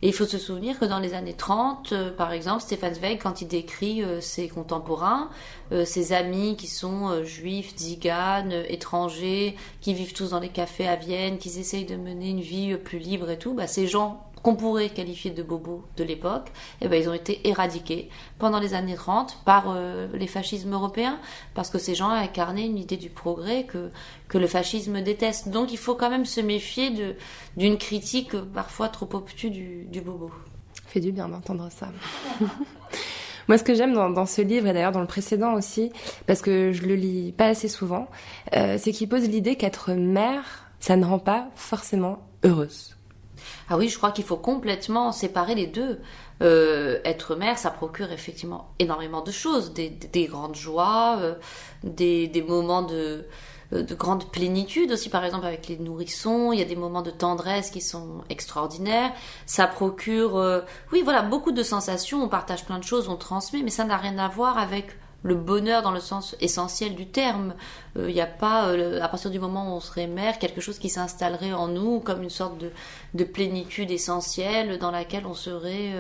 Et il faut se souvenir que dans les années 30, par exemple, Stefan Zweig, quand il décrit ses contemporains, ses amis qui sont juifs, tziganes, étrangers, qui vivent tous dans les cafés à Vienne, qui essayent de mener une vie plus libre et tout, ces gens qu'on pourrait qualifier de bobos de l'époque, ils ont été éradiqués pendant les années 30 par les fascismes européens, parce que ces gens incarnaient une idée du progrès que le fascisme déteste. Donc il faut quand même se méfier d'une critique parfois trop obtuse du bobo. Ça fait du bien d'entendre ça. Moi, ce que j'aime dans ce livre, et d'ailleurs dans le précédent aussi, parce que je le lis pas assez souvent, c'est qu'il pose l'idée qu'être mère, ça ne rend pas forcément heureuse. Ah oui, je crois qu'il faut complètement séparer les deux. Être mère, ça procure effectivement énormément de choses, des grandes joies, des moments de grande plénitude aussi, par exemple avec les nourrissons, il y a des moments de tendresse qui sont extraordinaires, ça procure beaucoup de sensations, on partage plein de choses, on transmet, mais ça n'a rien à voir avec le bonheur dans le sens essentiel du terme. Il n'y a pas, à partir du moment où on serait mère, quelque chose qui s'installerait en nous comme une sorte de plénitude essentielle dans laquelle on serait,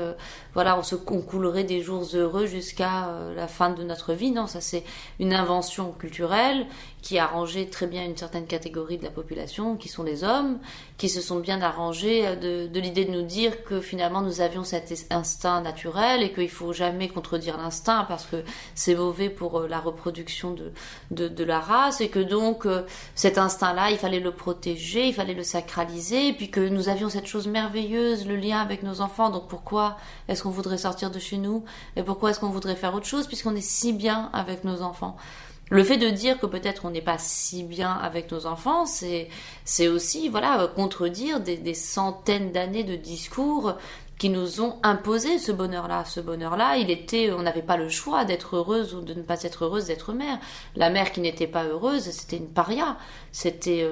on coulerait des jours heureux jusqu'à la fin de notre vie. Non, ça c'est une invention culturelle qui a arrangé très bien une certaine catégorie de la population, qui sont les hommes, qui se sont bien arrangés de l'idée de nous dire que finalement nous avions cet instinct naturel et qu'il faut jamais contredire l'instinct parce que c'est mauvais pour la reproduction de la race, et que donc cet instinct-là, il fallait le protéger, il fallait le sacraliser, et puis que nous avions cette chose merveilleuse, le lien avec nos enfants, donc pourquoi est-ce qu'on voudrait sortir de chez nous, et pourquoi est-ce qu'on voudrait faire autre chose, puisqu'on est si bien avec nos enfants. Le fait de dire que peut-être on n'est pas si bien avec nos enfants, c'est aussi contredire des centaines d'années de discours qui nous ont imposé ce bonheur-là. Ce bonheur-là, on n'avait pas le choix d'être heureuse ou de ne pas être heureuse d'être mère. La mère qui n'était pas heureuse, c'était une paria, c'était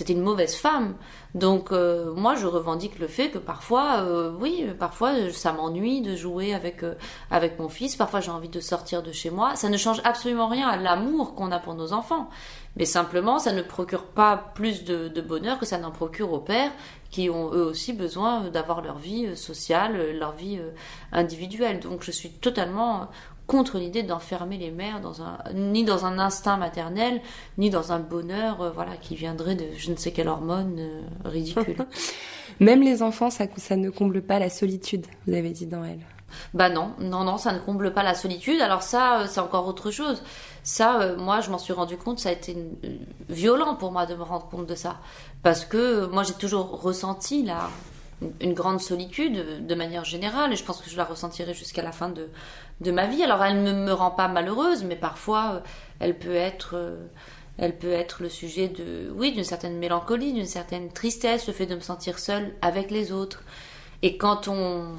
une mauvaise femme. Donc moi, je revendique le fait que parfois ça m'ennuie de jouer avec mon fils. Parfois, j'ai envie de sortir de chez moi. Ça ne change absolument rien à l'amour qu'on a pour nos enfants. Mais simplement, ça ne procure pas plus de bonheur que ça n'en procure aux pères qui ont eux aussi besoin d'avoir leur vie sociale, leur vie individuelle. Donc je suis totalement contre l'idée d'enfermer les mères ni dans un instinct maternel, ni dans un bonheur qui viendrait de je ne sais quelle hormone ridicule. Même les enfants, ça ne comble pas la solitude, vous avez dit dans Elle. Bah non, ça ne comble pas la solitude. Alors ça, c'est encore autre chose. Ça, moi, je m'en suis rendu compte, ça a été violent pour moi de me rendre compte de ça. Parce que moi, j'ai toujours ressenti une grande solitude de manière générale, et je pense que je la ressentirai jusqu'à la fin de ma vie. Alors, elle ne me rend pas malheureuse, mais parfois, elle peut être le sujet d'une certaine mélancolie, d'une certaine tristesse, le fait de me sentir seule avec les autres. Et quand on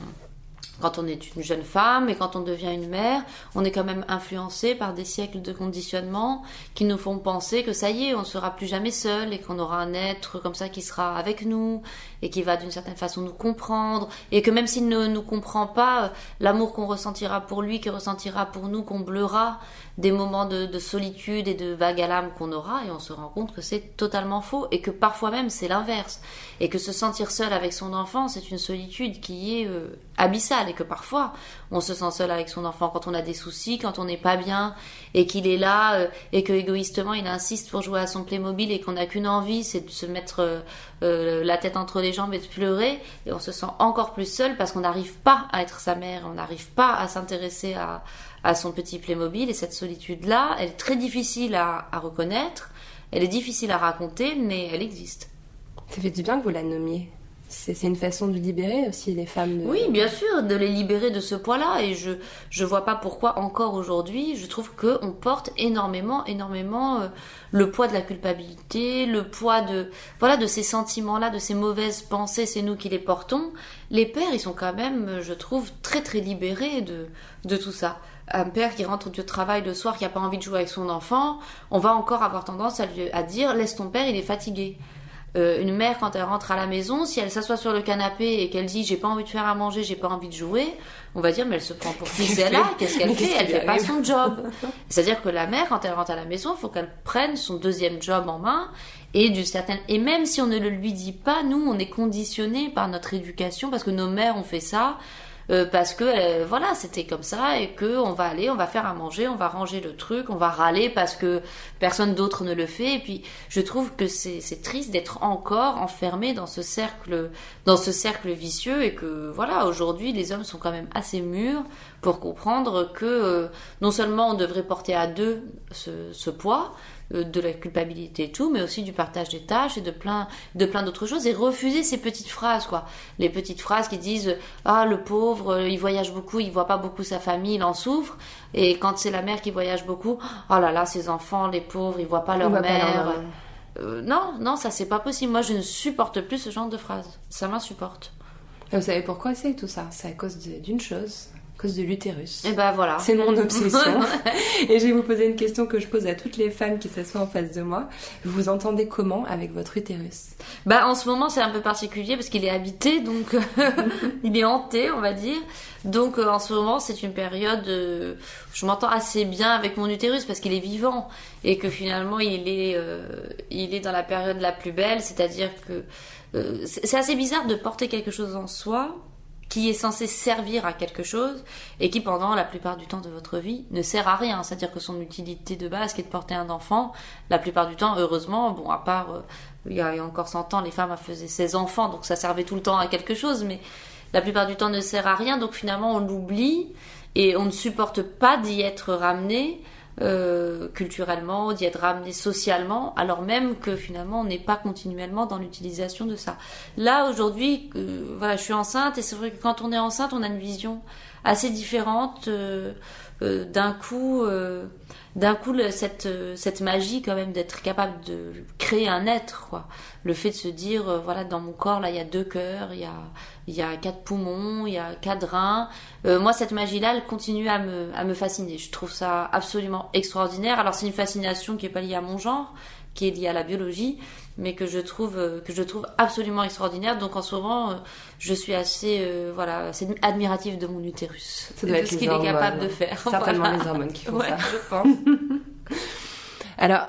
est une jeune femme et quand on devient une mère, on est quand même influencé par des siècles de conditionnement qui nous font penser que ça y est, on ne sera plus jamais seul et qu'on aura un être comme ça qui sera avec nous et qui va d'une certaine façon nous comprendre, et que même s'il ne nous comprend pas, l'amour qu'on ressentira pour lui, qu'il ressentira pour nous, comblera des moments de solitude et de vague à l'âme qu'on aura, et on se rend compte que c'est totalement faux, et que parfois même c'est l'inverse, et que se sentir seul avec son enfant, c'est une solitude qui est abyssale, et que parfois on se sent seul avec son enfant quand on a des soucis, quand on n'est pas bien, et qu'il est là, et que égoïstement il insiste pour jouer à son Playmobil, et qu'on n'a qu'une envie, c'est de se mettre la tête entre les jambes et de pleurer, et on se sent encore plus seul parce qu'on n'arrive pas à être sa mère, on n'arrive pas à s'intéresser à son petit Playmobil. Et cette solitude-là, elle est très difficile à reconnaître, elle est difficile à raconter, mais elle existe. Ça fait du bien que vous la nommiez. C'est une façon de libérer aussi les femmes. Oui, bien sûr, de les libérer de ce poids-là. Et je vois pas pourquoi encore aujourd'hui, je trouve qu'on porte énormément le poids de la culpabilité, le poids de ces sentiments-là, de ces mauvaises pensées, c'est nous qui les portons. Les pères, ils sont quand même, je trouve, très très libérés de tout ça. Un père qui rentre du travail le soir, qui a pas envie de jouer avec son enfant, on va encore avoir tendance à dire « laisse ton père, il est fatigué ». Une mère, quand elle rentre à la maison, si elle s'assoit sur le canapé et qu'elle dit j'ai pas envie de faire à manger, j'ai pas envie de jouer, on va dire mais elle se prend pour qui celle-là, qu'est-ce qu'elle fait? Elle fait pas son job. C'est-à-dire que la mère, quand elle rentre à la maison, il faut qu'elle prenne son deuxième job en main, et même si on ne le lui dit pas, nous on est conditionnés par notre éducation parce que nos mères ont fait ça. Parce que c'était comme ça, et que on va faire à manger, on va ranger le truc, on va râler parce que personne d'autre ne le fait. Et puis je trouve que c'est triste d'être encore enfermé dans ce cercle vicieux, et que aujourd'hui les hommes sont quand même assez mûrs pour comprendre que non seulement on devrait porter à deux ce poids, de la culpabilité et tout, mais aussi du partage des tâches et de plein d'autres choses, et refuser ces petites phrases, quoi. Les petites phrases qui disent « Ah, le pauvre, il voyage beaucoup, il voit pas beaucoup sa famille, il en souffre. » Et quand c'est la mère qui voyage beaucoup, « Oh là là, ces enfants, les pauvres, ils voient pas leur mère. » Non, ça c'est pas possible. Moi, je ne supporte plus ce genre de phrases. Ça m'insupporte. Et vous savez pourquoi c'est tout ça? C'est à cause d'une chose. À cause de l'utérus. Et ben voilà. C'est mon obsession. Et je vais vous poser une question que je pose à toutes les femmes qui s'assoient en face de moi. Vous vous entendez comment avec votre utérus? En ce moment, c'est un peu particulier parce qu'il est habité, donc il est hanté, on va dire. Donc en ce moment, c'est une période... je m'entends assez bien avec mon utérus parce qu'il est vivant et que finalement, il est dans la période la plus belle. C'est-à-dire que c'est assez bizarre de porter quelque chose en soi qui est censé servir à quelque chose et qui pendant la plupart du temps de votre vie ne sert à rien, c'est-à-dire que son utilité de base qui est de porter un enfant, la plupart du temps, heureusement, bon, à part il y a encore 100 ans les femmes faisaient 16 enfants, donc ça servait tout le temps à quelque chose, mais la plupart du temps ne sert à rien, donc finalement on l'oublie et on ne supporte pas d'y être ramené culturellement, d'y être ramené socialement, alors même que finalement on n'est pas continuellement dans l'utilisation de ça. Là aujourd'hui, je suis enceinte et c'est vrai que quand on est enceinte, on a une vision assez différente. D'un coup, cette magie quand même d'être capable de créer un être, quoi. Le fait de se dire, dans mon corps là, il y a 2 cœurs, il y a 4 poumons, il y a 4 reins. Moi, cette magie-là, elle continue à me fasciner. Je trouve ça absolument extraordinaire. Alors, c'est une fascination qui est pas liée à mon genre, qui est liée à la biologie, mais que je trouve absolument extraordinaire. Donc en ce moment, je suis assez admirative de mon utérus. Ça doit être ce qu'il est capable de faire. Certainement les hormones qui font ça. Je pense. Alors,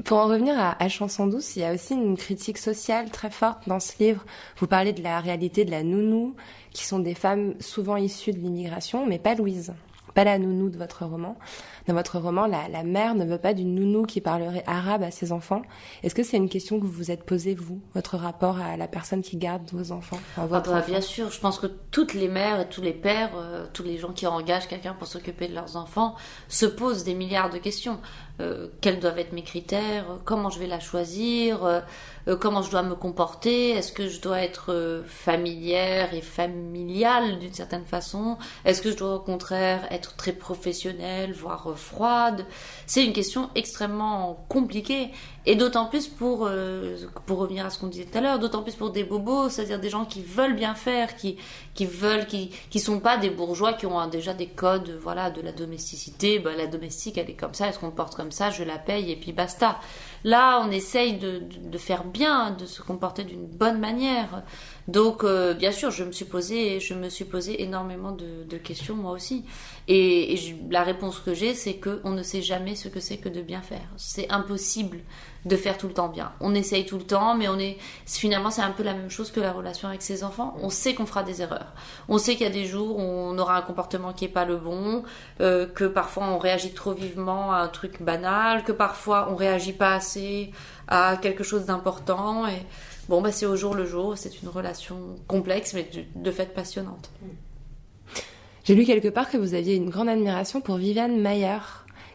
pour en revenir à Chanson douce, il y a aussi une critique sociale très forte dans ce livre. Vous parlez de la réalité de la nounou, qui sont des femmes souvent issues de l'immigration, mais pas Louise. Pas la nounou de votre roman. Dans votre roman, la mère ne veut pas d'une nounou qui parlerait arabe à ses enfants. Est-ce que c'est une question que vous vous êtes posée, vous, votre rapport à la personne qui garde vos enfants, votre enfant? Bien sûr, je pense que toutes les mères et tous les pères, tous les gens qui engagent quelqu'un pour s'occuper de leurs enfants, se posent des milliards de questions. Quels doivent être mes critères? Comment je vais la choisir? Comment je dois me comporter? Est-ce que je dois être familière et familiale d'une certaine façon? Est-ce que je dois au contraire être très professionnelle, voire froide? C'est une question extrêmement compliquée, et d'autant plus pour revenir à ce qu'on disait tout à l'heure, d'autant plus pour des bobos, c'est-à-dire des gens qui veulent bien faire, qui sont pas des bourgeois qui ont déjà des codes, de la domesticité. La domestique, elle est comme ça, elle se comporte comme ça, je la paye et puis basta. Là, on essaye de faire bien, de se comporter d'une bonne manière. Donc, bien sûr, je me suis posé énormément de questions, moi aussi. Et la réponse que j'ai, c'est qu'on ne sait jamais ce que c'est que de bien faire. C'est impossible de faire tout le temps bien. On essaye tout le temps, mais finalement, c'est un peu la même chose que la relation avec ses enfants. On sait qu'on fera des erreurs. On sait qu'il y a des jours où on aura un comportement qui est pas le bon, que parfois on réagit trop vivement à un truc banal, que parfois on réagit pas assez à quelque chose d'important. Et c'est au jour le jour. C'est une relation complexe, mais de fait passionnante. J'ai lu quelque part que vous aviez une grande admiration pour Viviane Mayer,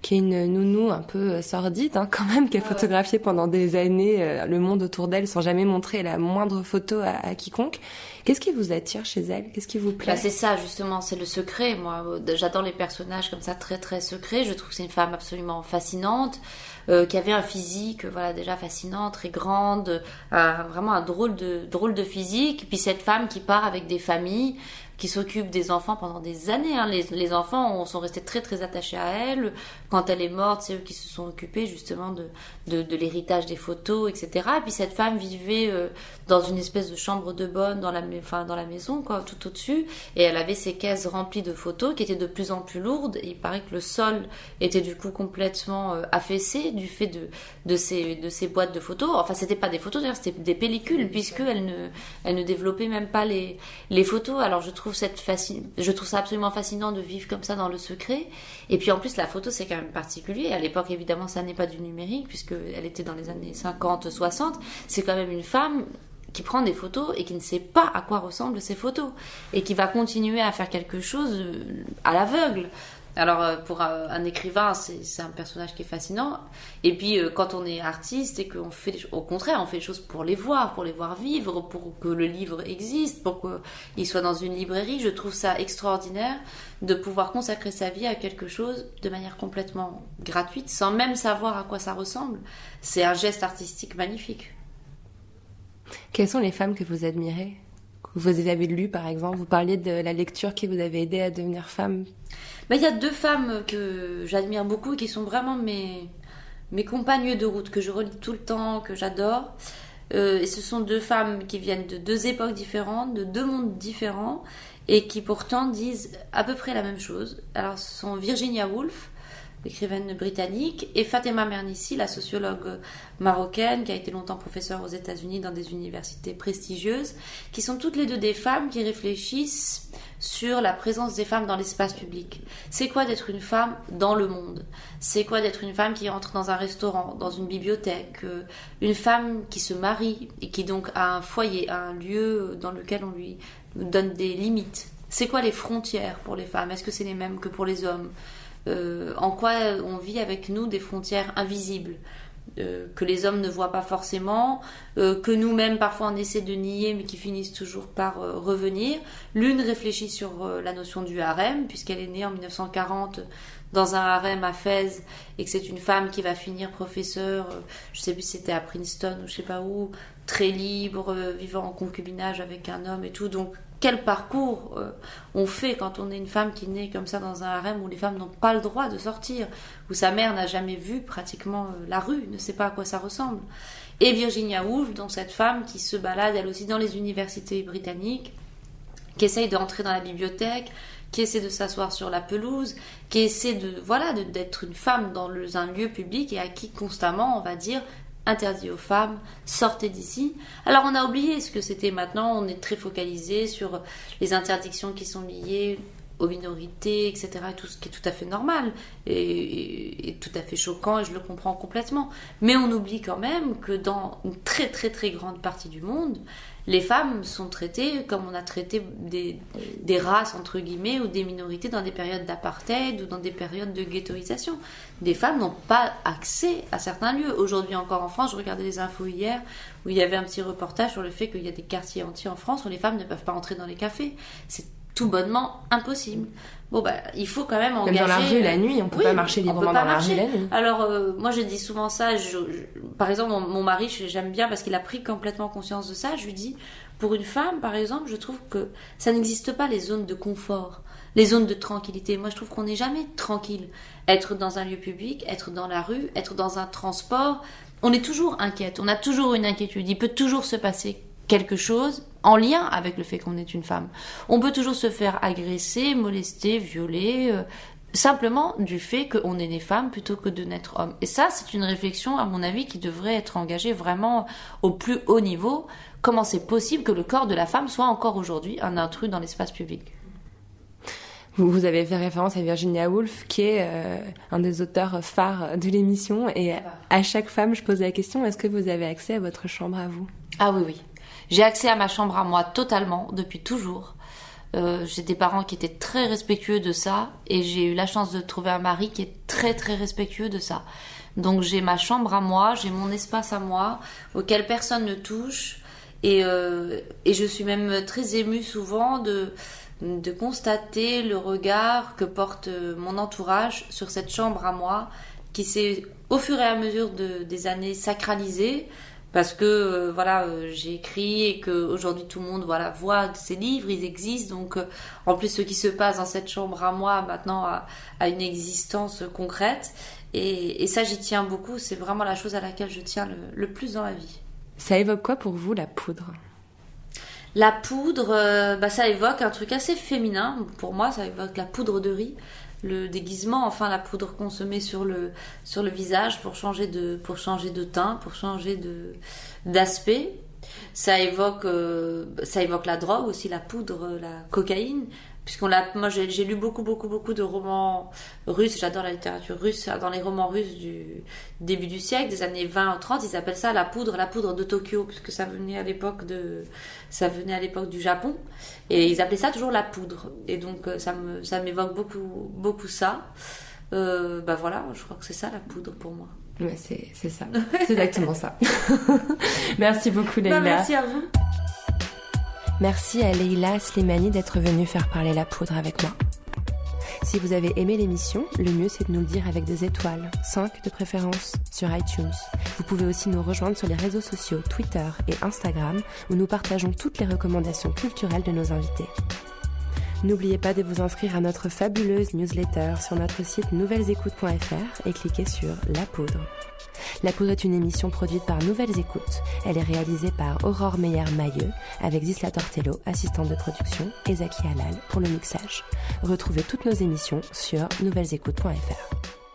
qui est une nounou un peu sordide, quand même, qui a photographié pendant des années le monde autour d'elle sans jamais montrer la moindre photo à quiconque. Qu'est-ce qui vous attire chez elle? Qu'est-ce qui vous plaît? C'est ça, justement, c'est le secret. Moi, j'adore les personnages comme ça, très très secrets. Je trouve que c'est une femme absolument fascinante, qui avait un physique déjà fascinant, très grande, vraiment un drôle de physique. Puis cette femme qui part avec des familles, qui s'occupe des enfants pendant des années. Les enfants sont restés très très attachés à elle. Quand elle est morte, c'est eux qui se sont occupés justement de l'héritage des photos, etc. Et puis cette femme vivait dans une espèce de chambre de bonne dans la maison, tout au-dessus. Et elle avait ses caisses remplies de photos qui étaient de plus en plus lourdes. Et il paraît que le sol était du coup complètement affaissé du fait de ces boîtes de photos. Enfin, c'était pas des photos, d'ailleurs, c'était des pellicules, puisqu'elle ne développait même pas les photos. Alors je trouve ça absolument fascinant de vivre comme ça dans le secret. Et puis en plus, la photo, c'est quand même particulier. À l'époque, évidemment, ça n'est pas du numérique, puisqu'elle était dans les années 50, 60. C'est quand même une femme qui prend des photos et qui ne sait pas à quoi ressemblent ces photos. Et qui va continuer à faire quelque chose à l'aveugle. Alors pour un écrivain, c'est un personnage qui est fascinant. Et puis quand on est artiste et qu'on fait au contraire, on fait les choses pour les voir vivre, pour que le livre existe, pour qu'il soit dans une librairie. Je trouve ça extraordinaire de pouvoir consacrer sa vie à quelque chose de manière complètement gratuite, sans même savoir à quoi ça ressemble. C'est un geste artistique magnifique. Quelles sont les femmes que vous admirez, que vous avez lues par exemple? Vous parliez de la lecture qui vous avait aidé à devenir femme. Il y a 2 femmes que j'admire beaucoup et qui sont vraiment mes compagnes de route, que je relis tout le temps, que j'adore. Et ce sont 2 femmes qui viennent de 2 époques différentes, de 2 mondes différents, et qui pourtant disent à peu près la même chose. Alors ce sont Virginia Woolf, l'écrivaine britannique, et Fatemeh Mernissi, la sociologue marocaine qui a été longtemps professeure aux États-Unis dans des universités prestigieuses, qui sont toutes les 2 des femmes qui réfléchissent sur la présence des femmes dans l'espace public. C'est quoi d'être une femme dans le monde? C'est quoi d'être une femme qui entre dans un restaurant, dans une bibliothèque, une femme qui se marie et qui donc a un foyer, un lieu dans lequel on lui donne des limites? C'est quoi les frontières pour les femmes? Est-ce que c'est les mêmes que pour les hommes? En quoi on vit avec nous des frontières invisibles que les hommes ne voient pas forcément, que nous-mêmes parfois on essaie de nier mais qui finissent toujours par revenir. L'une réfléchit sur la notion du harem, puisqu'elle est née en 1940 dans un harem à Fès, et que c'est une femme qui va finir professeure, je sais plus si c'était à Princeton ou je sais pas où, très libre, vivant en concubinage avec un homme et tout. Donc quel parcours on fait quand on est une femme qui naît comme ça dans un harem où les femmes n'ont pas le droit de sortir, où sa mère n'a jamais vu pratiquement la rue, ne sait pas à quoi ça ressemble. Et Virginia Woolf, donc cette femme qui se balade elle aussi dans les universités britanniques, qui essaye d'entrer dans la bibliothèque, qui essaie de s'asseoir sur la pelouse, qui essaie d'être une femme dans un lieu public et à qui constamment on va dire interdit aux femmes, sortez d'ici. Alors on a oublié ce que c'était. Maintenant on est très focalisé sur les interdictions qui sont liées aux minorités, etc. Tout ce qui est tout à fait normal et tout à fait choquant, et je le comprends complètement. Mais on oublie quand même que dans une très très très grande partie du monde, les femmes sont traitées comme on a traité des races, entre guillemets, ou des minorités dans des périodes d'apartheid ou dans des périodes de ghettoisation. Des femmes n'ont pas accès à certains lieux. Aujourd'hui encore en France, je regardais les infos hier, où il y avait un petit reportage sur le fait qu'il y a des quartiers entiers en France où les femmes ne peuvent pas entrer dans les cafés. C'est tout bonnement impossible. Bon, il faut quand même engager... Même dans la rue la nuit, on peut pas marcher librement dans la rue la nuit. Alors, moi je dis souvent ça, par exemple, mon mari, j'aime bien parce qu'il a pris complètement conscience de ça, je lui dis, pour une femme, par exemple, je trouve que ça n'existe pas les zones de confort, les zones de tranquillité. Moi je trouve qu'on n'est jamais tranquille. Être dans un lieu public, être dans la rue, être dans un transport, on est toujours inquiète, on a toujours une inquiétude, il peut toujours se passer quelque chose en lien avec le fait qu'on est une femme. On peut toujours se faire agresser, molester, violer, simplement du fait qu'on est né femme plutôt que de naître homme. Et ça, c'est une réflexion, à mon avis, qui devrait être engagée vraiment au plus haut niveau. Comment c'est possible que le corps de la femme soit encore aujourd'hui un intrus dans l'espace public ? Vous avez fait référence à Virginia Woolf, qui est un des auteurs phares de l'émission. Et à chaque femme, je pose la question, est-ce que vous avez accès à votre chambre à vous ? Ah oui, oui. J'ai accès à ma chambre à moi totalement, depuis toujours. J'ai des parents qui étaient très respectueux de ça, et j'ai eu la chance de trouver un mari qui est très très respectueux de ça. Donc j'ai ma chambre à moi, j'ai mon espace à moi, auquel personne ne touche, et je suis même très émue souvent de constater le regard que porte mon entourage sur cette chambre à moi, qui s'est au fur et à mesure des années sacralisée, parce que j'ai écrit et que aujourd'hui tout le monde voit ces livres, ils existent, donc en plus ce qui se passe dans cette chambre à moi maintenant a une existence concrète, et ça j'y tiens beaucoup, c'est vraiment la chose à laquelle je tiens le plus dans ma vie. Ça évoque quoi pour vous, la poudre ? La poudre, ça évoque un truc assez féminin, pour moi ça évoque la poudre de riz, le déguisement, enfin la poudre qu'on se met sur le visage pour changer de teint, pour changer d'aspect. Ça évoque la drogue aussi, la poudre, la cocaïne. Moi j'ai lu beaucoup de romans russes, j'adore la littérature russe, dans les romans russes du début du siècle, des années 20-30, ils appellent ça la poudre de Tokyo, puisque ça venait à l'époque du Japon, et ils appelaient ça toujours la poudre, et donc ça m'évoque beaucoup ça. Voilà, je crois que c'est ça la poudre pour moi. Ouais, c'est ça, c'est exactement ça. Merci beaucoup Leïla. Merci à vous. Merci à Leïla Slimani d'être venue faire parler la poudre avec moi. Si vous avez aimé l'émission, le mieux c'est de nous le dire avec des étoiles, 5 de préférence, sur iTunes. Vous pouvez aussi nous rejoindre sur les réseaux sociaux Twitter et Instagram, où nous partageons toutes les recommandations culturelles de nos invités. N'oubliez pas de vous inscrire à notre fabuleuse newsletter sur notre site nouvellesécoutes.fr et cliquez sur La Poudre. La Poudre est une émission produite par Nouvelles Écoutes. Elle est réalisée par Aurore Meyer-Mailleux avec Zisla Tortello, assistante de production, et Zaki Halal pour le mixage. Retrouvez toutes nos émissions sur nouvellesécoutes.fr.